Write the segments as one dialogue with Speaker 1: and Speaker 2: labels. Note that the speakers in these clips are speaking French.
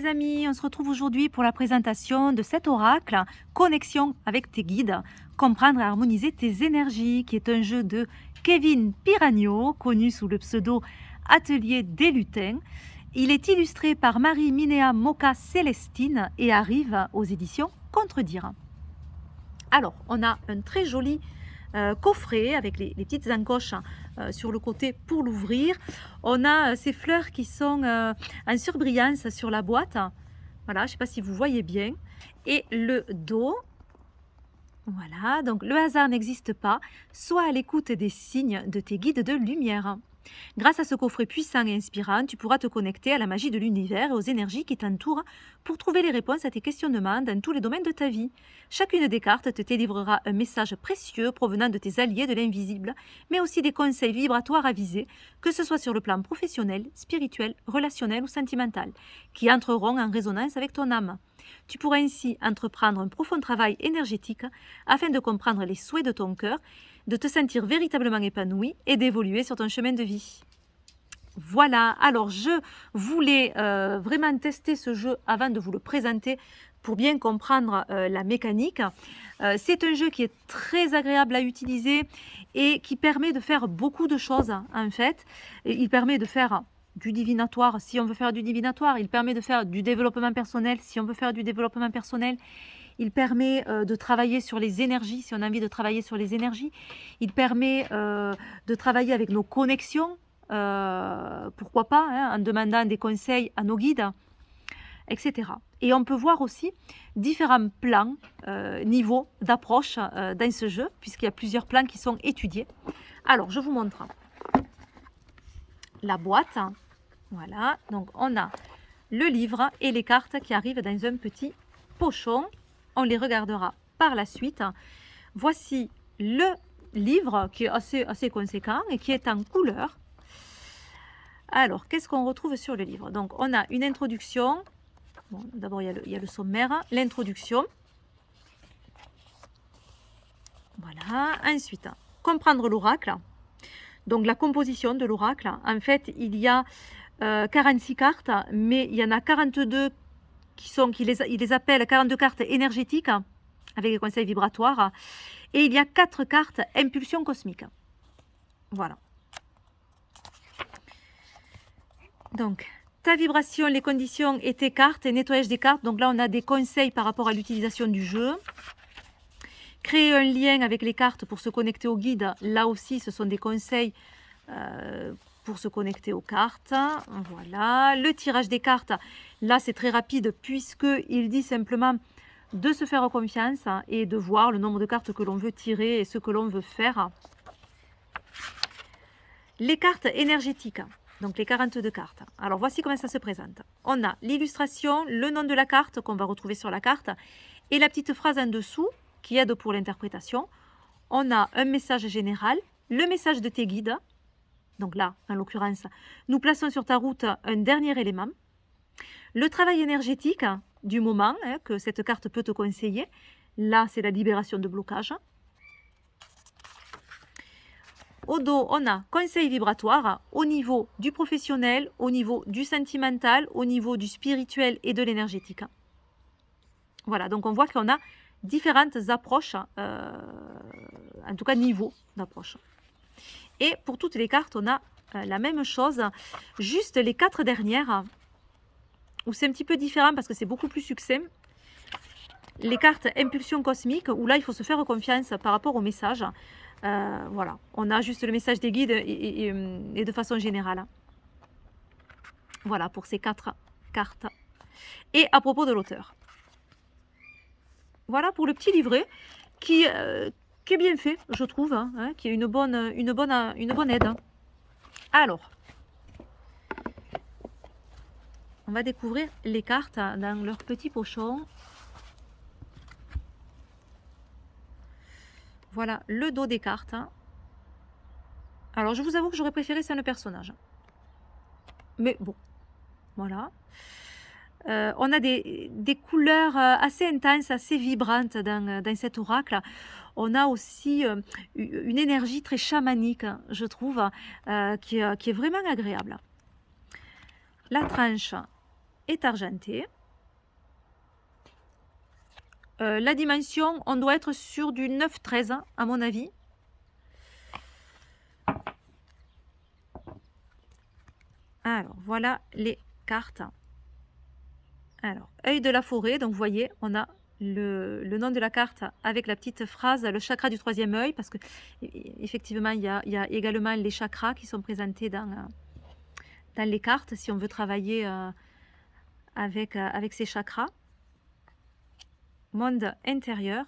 Speaker 1: les amis, on se retrouve aujourd'hui pour la présentation de cet oracle, Connexion avec tes guides, comprendre et harmoniser tes énergies, qui est un jeu de Kevin Piragno, connu sous le pseudo Atelier des Lutins. Il est illustré par Marie Minéa Moka Célestine et arrive aux éditions Contredire. Alors, on a un très joli coffret avec les petites encoches sur le côté pour l'ouvrir. On a ces fleurs qui sont en surbrillance sur la boîte. Voilà, je ne sais pas si vous voyez bien. Et le dos. Voilà, donc le hasard n'existe pas. Sois à l'écoute des signes de tes guides de lumière. Grâce à ce coffret puissant et inspirant, tu pourras te connecter à la magie de l'univers et aux énergies qui t'entourent pour trouver les réponses à tes questionnements dans tous les domaines de ta vie. Chacune des cartes te délivrera un message précieux provenant de tes alliés de l'invisible, mais aussi des conseils vibratoires avisés, que ce soit sur le plan professionnel, spirituel, relationnel ou sentimental, qui entreront en résonance avec ton âme. Tu pourras ainsi entreprendre un profond travail énergétique afin de comprendre les souhaits de ton cœur, de te sentir véritablement épanoui et d'évoluer sur ton chemin de vie. Voilà, alors je voulais vraiment tester ce jeu avant de vous le présenter pour bien comprendre la mécanique. C'est un jeu qui est très agréable à utiliser et qui permet de faire beaucoup de choses en fait. Et il permet de faire du divinatoire si on veut faire du divinatoire, il permet de faire du développement personnel si on veut faire du développement personnel. Il permet de travailler sur les énergies, si on a envie de travailler sur les énergies. Il permet de travailler avec nos connexions, pourquoi pas, hein, en demandant des conseils à nos guides, etc. Et on peut voir aussi différents plans, niveaux d'approche dans ce jeu, puisqu'il y a plusieurs plans qui sont étudiés. Alors, je vous montre la boîte. Voilà, donc on a le livre et les cartes qui arrivent dans un petit pochon. On les regardera par la suite. Voici le livre qui est assez conséquent et qui est en couleur. Alors, qu'est-ce qu'on retrouve sur le livre? Donc, on a une introduction. Bon, d'abord, il y a le sommaire, l'introduction. Voilà. Ensuite, comprendre l'oracle. Donc, la composition de l'oracle. En fait, il y a 46 cartes, mais il y en a 42 il les appelle 42 cartes énergétiques avec les conseils vibratoires. Et il y a 4 cartes impulsion cosmique. Voilà. Donc, ta vibration, les conditions et tes cartes, et nettoyage des cartes. Donc là, on a des conseils par rapport à l'utilisation du jeu. Créer un lien avec les cartes pour se connecter au guide. Là aussi, ce sont des conseils pour se connecter aux cartes. Voilà. Le tirage des cartes, là, c'est très rapide puisqu'il dit simplement de se faire confiance et de voir le nombre de cartes que l'on veut tirer et ce que l'on veut faire. Les cartes énergétiques, donc les 42 cartes. Alors, voici comment ça se présente. On a l'illustration, le nom de la carte qu'on va retrouver sur la carte et la petite phrase en dessous qui aide pour l'interprétation. On a un message général, le message de tes guides. Donc là, en l'occurrence, nous plaçons sur ta route un dernier élément. Le travail énergétique du moment que cette carte peut te conseiller. Là, c'est la libération de blocage. Au dos, on a conseil vibratoire au niveau du professionnel, au niveau du sentimental, au niveau du spirituel et de l'énergétique. Voilà, donc on voit qu'on a différentes approches, en tout cas niveaux d'approche. Et pour toutes les cartes, on a la même chose, juste les 4 dernières, où c'est un petit peu différent parce que c'est beaucoup plus succinct. Les cartes impulsion cosmique, où là, il faut se faire confiance par rapport au message. Voilà, on a juste le message des guides et de façon générale. Voilà pour ces 4 cartes. Et à propos de l'auteur. Voilà pour le petit livret qui est bien fait, je trouve, hein, qui est une bonne aide. Alors, on va découvrir les cartes dans leur petit pochon. Voilà le dos des cartes. Alors, je vous avoue que j'aurais préféré c'est le personnage. Mais bon, voilà. On a des couleurs assez intenses, assez vibrantes dans cet oracle. On a aussi une énergie très chamanique, je trouve, qui est vraiment agréable. La tranche, est argenté. La dimension, on doit être sur du 9-13 à mon avis. Alors, voilà les cartes. Alors, œil de la forêt, donc vous voyez, on a le nom de la carte avec la petite phrase, le chakra du troisième œil, parce que effectivement, il y a également les chakras qui sont présentés dans les cartes, si on veut travailler avec ces chakras. Monde intérieur.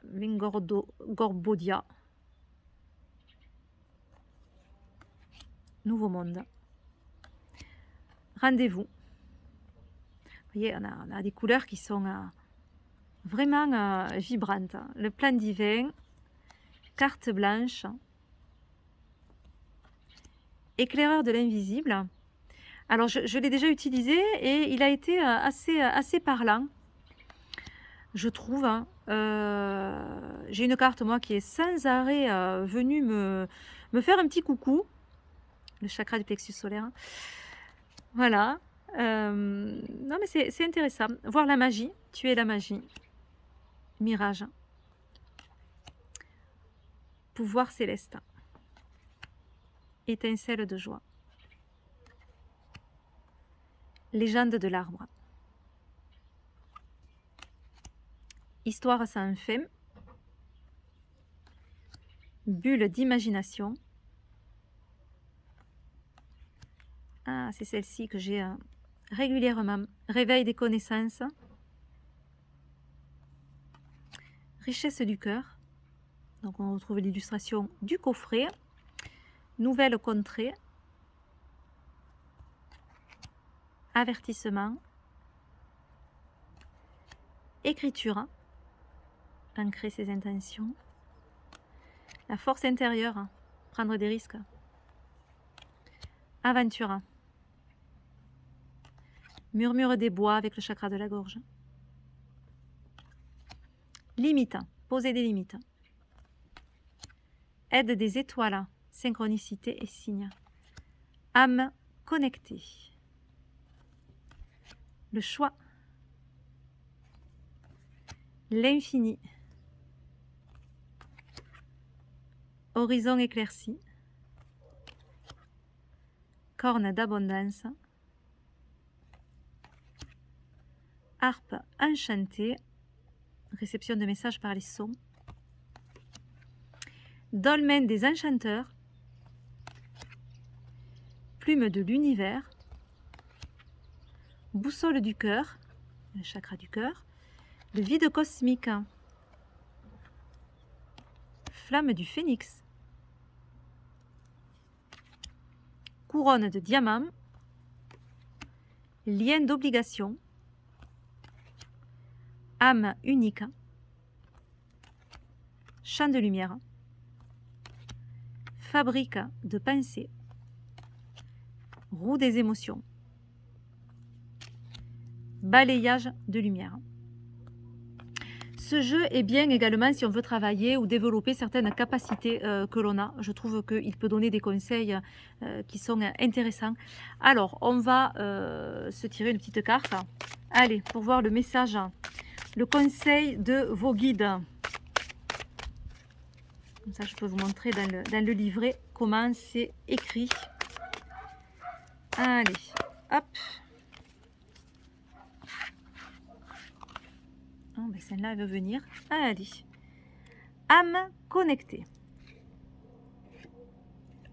Speaker 1: Gorbodia. Nouveau monde. Rendez-vous. Vous voyez, on a des couleurs qui sont vraiment vibrantes. Le plan divin, carte blanche, éclaireur de l'invisible. Alors, je l'ai déjà utilisé et il a été assez parlant, je trouve. J'ai une carte, moi, qui est sans arrêt venue me faire un petit coucou. Le chakra du plexus solaire. Voilà. Non, mais c'est intéressant. Voir la magie. Tuer la magie. Mirage. Pouvoir céleste. Étincelle de joie. Légende de l'arbre. Histoire sans fin. Bulle d'imagination. Ah, c'est celle-ci que j'ai régulièrement. Réveil des connaissances. Richesse du cœur. Donc on retrouve l'illustration du coffret. Nouvelle contrée. Avertissement. Écriture. Ancrer ses intentions. La force intérieure. Prendre des risques. Aventure. Murmure des bois avec le chakra de la gorge. Limite. Poser des limites. Aide des étoiles. Synchronicité et signe. Âme connectée. Le choix. L'infini. Horizon éclairci. Corne d'abondance. Harpe enchantée. Réception de messages par les sons. Dolmen des enchanteurs. Plume de l'univers. Boussole du cœur. Le chakra du cœur. Le vide cosmique. Flamme du phénix. Couronne de diamant. Lien d'obligation. Âme unique. Champ de lumière. Fabrique de pensée. Roue des émotions. Balayage de lumière. Ce jeu est bien également si on veut travailler ou développer certaines capacités que l'on a. Je trouve qu'il peut donner des conseils qui sont intéressants. Alors, on va se tirer une petite carte. Allez, pour voir le message, le conseil de vos guides. Comme ça, je peux vous montrer dans le livret comment c'est écrit. Allez, hop. Oh, ben celle-là, elle veut venir. Allez. Âme connectée.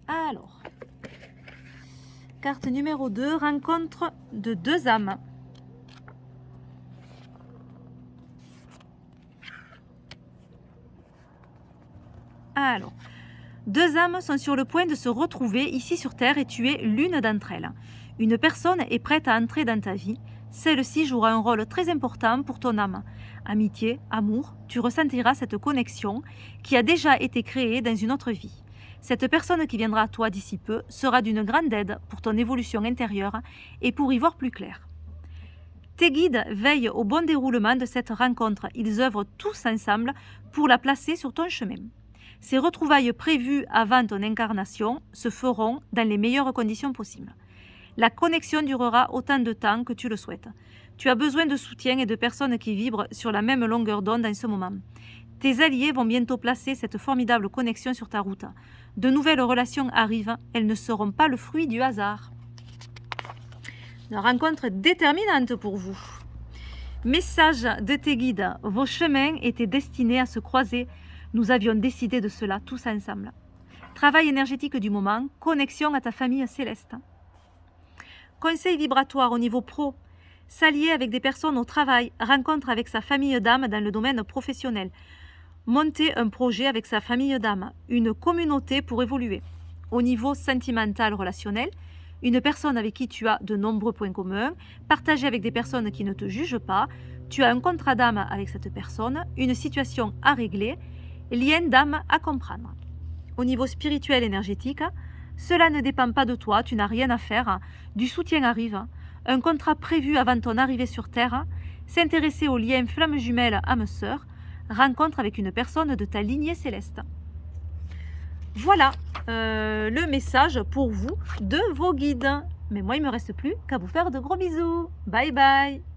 Speaker 1: Alors. Carte numéro 2. Rencontre de deux âmes. Alors. Deux âmes sont sur le point de se retrouver ici sur Terre et tu es l'une d'entre elles. Une personne est prête à entrer dans ta vie. Celle-ci jouera un rôle très important pour ton âme. Amitié, amour, tu ressentiras cette connexion qui a déjà été créée dans une autre vie. Cette personne qui viendra à toi d'ici peu sera d'une grande aide pour ton évolution intérieure et pour y voir plus clair. Tes guides veillent au bon déroulement de cette rencontre. Ils œuvrent tous ensemble pour la placer sur ton chemin. Ces retrouvailles prévues avant ton incarnation se feront dans les meilleures conditions possibles. La connexion durera autant de temps que tu le souhaites. Tu as besoin de soutien et de personnes qui vibrent sur la même longueur d'onde en ce moment. Tes alliés vont bientôt placer cette formidable connexion sur ta route. De nouvelles relations arrivent, elles ne seront pas le fruit du hasard. Une rencontre déterminante pour vous. Message de tes guides, vos chemins étaient destinés à se croiser. Nous avions décidé de cela tous ensemble. Travail énergétique du moment, connexion à ta famille céleste. Conseil vibratoire au niveau pro, s'allier avec des personnes au travail, rencontre avec sa famille d'âme dans le domaine professionnel. Monter un projet avec sa famille d'âme, une communauté pour évoluer. Au niveau sentimental relationnel, une personne avec qui tu as de nombreux points communs, partager avec des personnes qui ne te jugent pas, tu as un contrat d'âme avec cette personne, une situation à régler, lien d'âme à comprendre. Au niveau spirituel énergétique, cela ne dépend pas de toi, tu n'as rien à faire, du soutien arrive, un contrat prévu avant ton arrivée sur Terre, s'intéresser au lien flamme jumelle âme sœur, rencontre avec une personne de ta lignée céleste. Voilà le message pour vous de vos guides. Mais moi, il ne me reste plus qu'à vous faire de gros bisous. Bye bye.